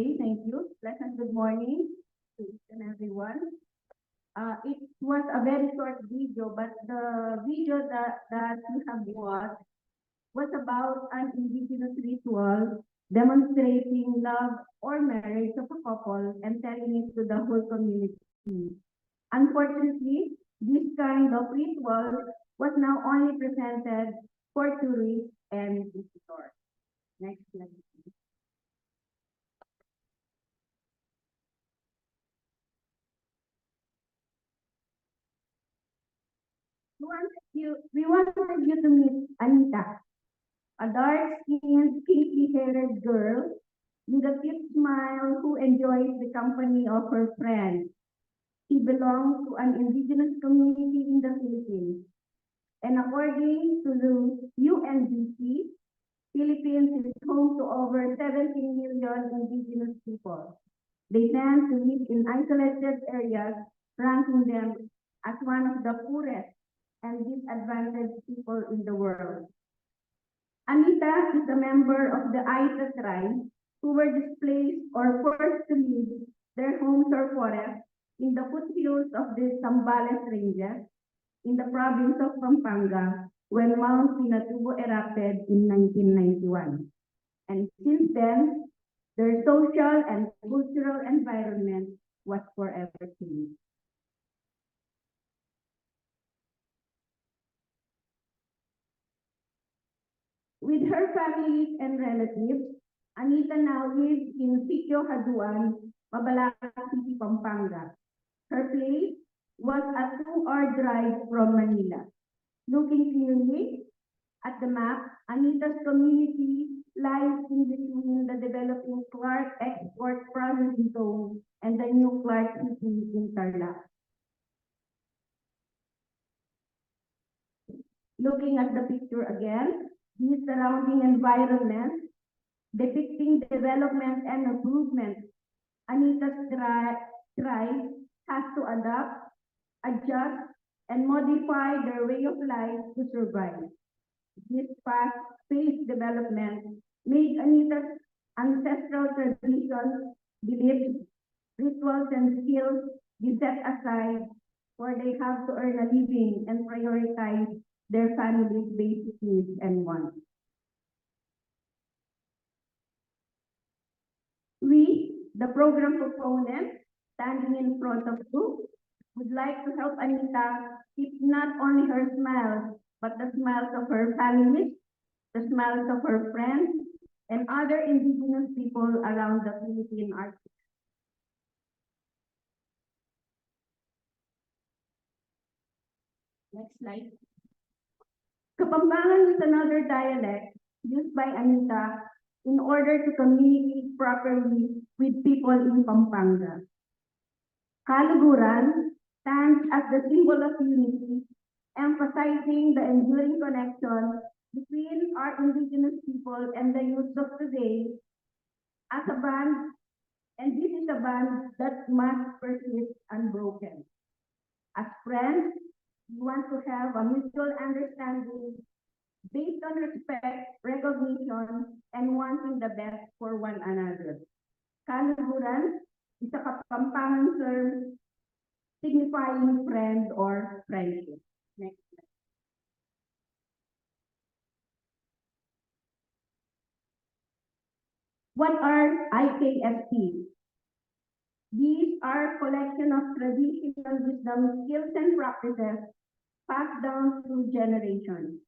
Okay, thank you. Pleasant good morning to each and everyone. It was a very short video, but the video that you have watched was about an indigenous ritual demonstrating love or marriage of a couple and telling it to the whole community. Unfortunately, this kind of ritual was now only presented for tourists and visitors. Next slide. We wanted you to meet Anita, a dark-skinned, kinky-haired girl with a cute smile who enjoys the company of her friends. She belongs to an indigenous community in the Philippines. And according to the UNDP, Philippines is home to over 17 million indigenous people. They tend to live in isolated areas, ranking them as one of the poorest and disadvantaged people in the world. Anita is a member of the Aita tribe who were displaced or forced to leave their homes or forests in the foothills of the Zambales Ranges in the province of Pampanga when Mount Pinatubo erupted in 1991. And since then, their social and cultural environment was forever changed. With her family and relatives, Anita now lives in Sitio Haduan, Mabalacat City, Pampanga. Her place was a 2-hour drive from Manila. Looking clearly at the map, Anita's community lies in between the developing Clark Export Processing Zone and the new Clark City in Tarlac. Looking at the picture again, the surrounding environment depicting development and improvement, Anita's tribe has to adapt, adjust, and modify their way of life to survive. This fast-paced development made Anita's ancestral traditions, beliefs, rituals, and skills be set aside, for they have to earn a living and prioritize their family's basic needs and wants. We, the program proponents, standing in front of you, would like to help Anita keep not only her smiles, but the smiles of her family, the smiles of her friends, and other indigenous people around the Philippine Arctic. Next slide. Kapampangan is another dialect used by Anita in order to communicate properly with people in Pampanga. Kaluguran stands as the symbol of unity, emphasizing the enduring connection between our indigenous people and the youth of today as a band, and this is a band that must persist unbroken. As friends, we want to have a mutual understanding based on respect, recognition, and wanting the best for one another. Kaluguran is a Kapampangan term signifying friend or friendship. Next slide. What are IKSPs? These are a collection of traditional wisdom, skills, and practices passed down through generations.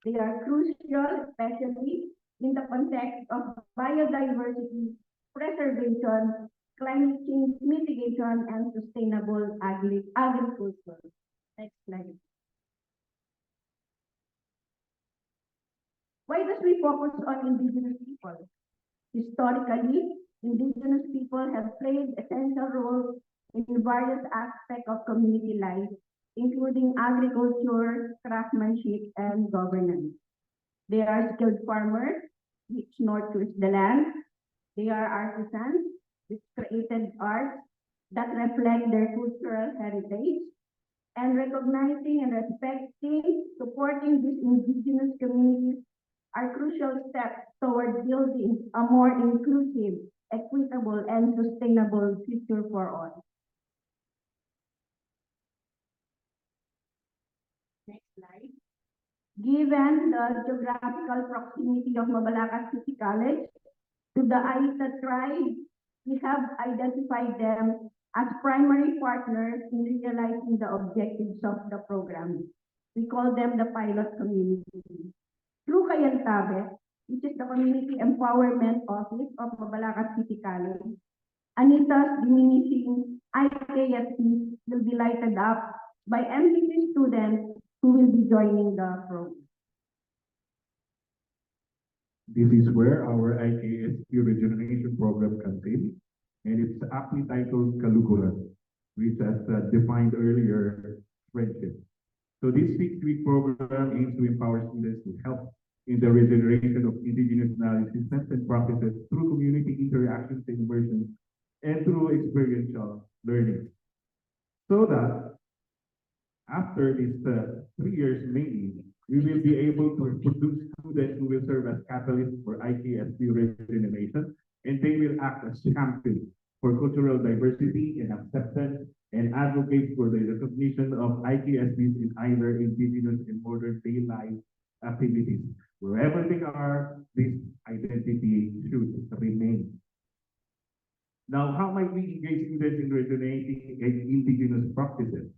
They are crucial, especially in the context of biodiversity, preservation, climate change mitigation, and sustainable agriculture. Next slide. Why does we focus on indigenous people? Historically, indigenous people have played essential roles in various aspects of community life, including agriculture, craftsmanship, and governance. They are skilled farmers, which nurtures the land. They are artisans, which created art that reflect their cultural heritage. And recognizing and respecting, supporting these indigenous communities are crucial steps toward building a more inclusive, equitable, and sustainable future for all. Next slide. Given the geographical proximity of Mabalacat City College to the Aita tribe, we have identified them as primary partners in realizing the objectives of the program. We call them the pilot community. Through Kayantabe, which is the Community Empowerment Office of Mabalacat City College, Anita's diminishing IKFC will be lighted up by MCC students who will be joining the program. This is where our IKSQ regeneration program comes in, and it's aptly titled Kaluguran, which as defined earlier, friendship. So this 6-week program aims to empower students to help in the regeneration of indigenous knowledge systems and practices through community interactions and immersion and through experiential learning. So that after these 3 years mainly, we will be able to produce students who will serve as catalysts for IKSB regeneration, and they will act as champions for cultural diversity and acceptance and advocate for the recognition of IKSBs in either indigenous and modern day life activities. Wherever they are, this identity should remain. Now, how might we engage students in regenerating indigenous practices?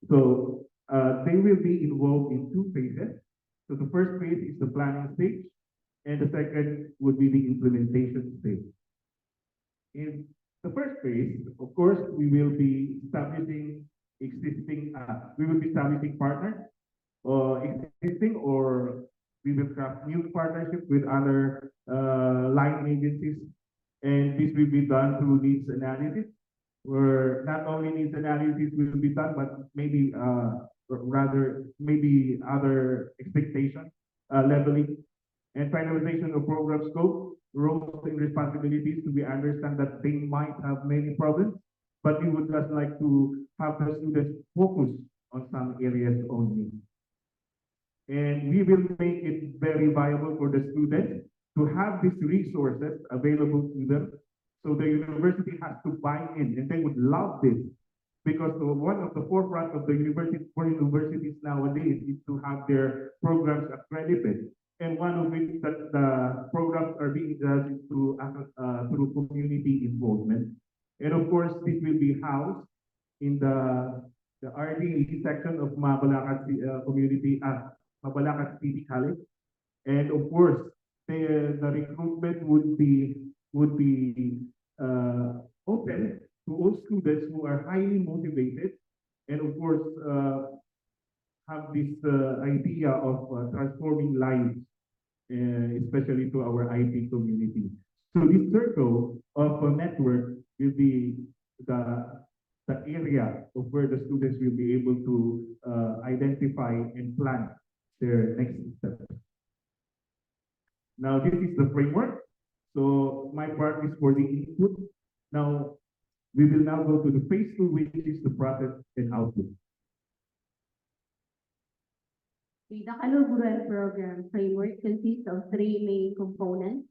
So they will be involved in 2 phases. So the first phase is the planning stage, and the second would be the implementation stage. In the first phase, of course, we will be establishing partners, existing, or we will craft new partnerships with other line agencies, and this will be done through needs analysis, where not only needs analysis will be done, but maybe maybe other expectation leveling and finalization of program scope, roles and responsibilities. So we understand that they might have many problems, but we would just like to have the students focus on some areas only. And we will make it very viable for the students to have these resources available to them. So the university has to buy in, and they would love this, because one of the forefront of the university for universities nowadays is to have their programs accredited, and one of which that the programs are being done through community involvement. And of course, this will be housed in the RDE section of Mabalacat Mabalacat City College, and of course, the recruitment would be open to all students who are highly motivated, and of course have this idea of transforming lives, especially to our IT community. So this circle of a network will be the area of where the students will be able to identify and plan their next steps. Now, this is the framework. So my part is for the input. Now, we will now go to the phase 2, which is the process and output. The Kaluguran program framework consists of 3 main components: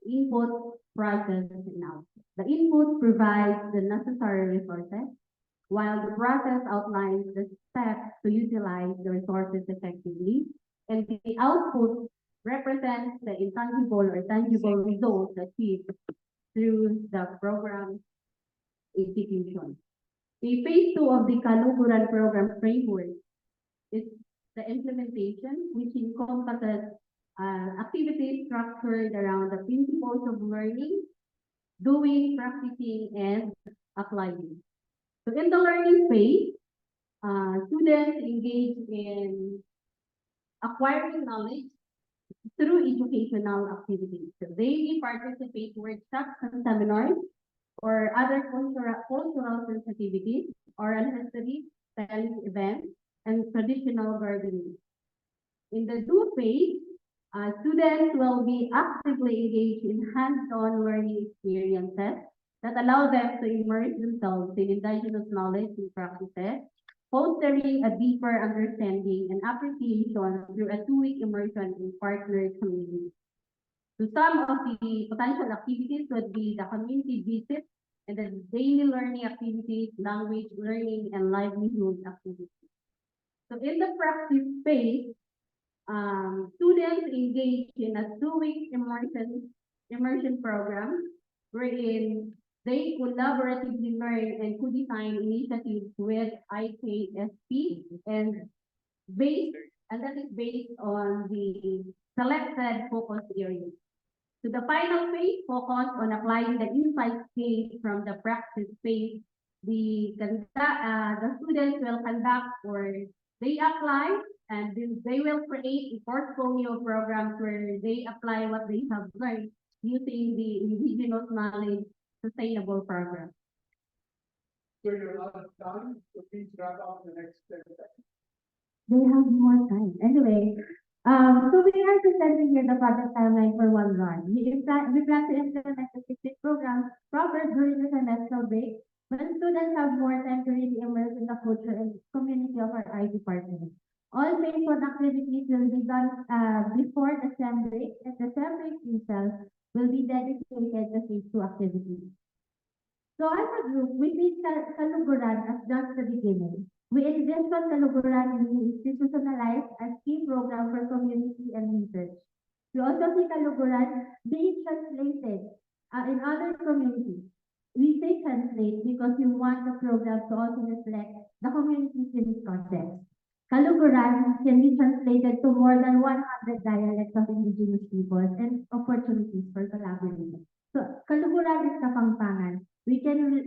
input, process, and output. The input provides the necessary resources, while the process outlines the steps to utilize the resources effectively, and the output represents the intangible or tangible results achieved through the program execution. The phase 2 of the Kaluguran program framework is the implementation, which encompasses activities structured around the principles of learning, doing, practicing, and applying. So in the learning phase, students engage in acquiring knowledge through educational activities. So they participate in workshops and seminars or other cultural sensitivities, oral history, spelling events, and traditional gardening. In the do phase, students will be actively engaged in hands-on learning experiences that allow them to immerse themselves in indigenous knowledge and practices, fostering a deeper understanding and appreciation through a two-week immersion in partner communities. So some of the potential activities would be the community visits and the daily learning activities, language learning, and livelihood activities. So in the practice phase, students engage in a two-week immersion program wherein they collaboratively learn and co-design initiatives with IKSP and based and that is based on the selected focus areas. So the final phase focus on applying the insights gained from the practice phase. The students will conduct or they apply and then they will create a portfolio programs where they apply what they have learned using the Indigenous knowledge sustainable program. So you're not done, so please wrap up the next 10 seconds. They have more time. Anyway, so we are presenting here the project timeline for one run. We plan to implement the 6 program proper during the semester break when students have more time to really immerse in the culture and community of our IT partners. All phase one activities will be done before the sem break, and the sem break itself will be dedicated to phase 2 activities. So as a group, we see Kaluguran as just the beginning. We envision Kaluguran being institutionalized as key program for community and research. We also see Kaluguran being translated in other communities. We say translate because we want the program to also reflect the communities in its context. Kaluguran can be translated to more than 100 dialects of indigenous peoples and opportunities for collaboration. So, Kaluguran is Kapampangan. We can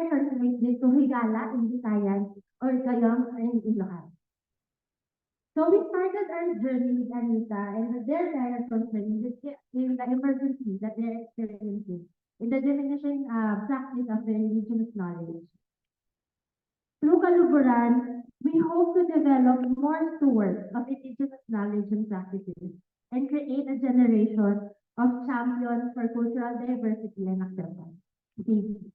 translate this to Higala in Visayan or Gayong in Ilocos. So we started our journey with Anita and their direct concern in the emergency that they're experiencing in the diminishing practice of their indigenous knowledge. Through Kaluguran, we hope to develop more stewards of indigenous knowledge and practices and create a generation of champions for cultural diversity and acceptance. Thank you.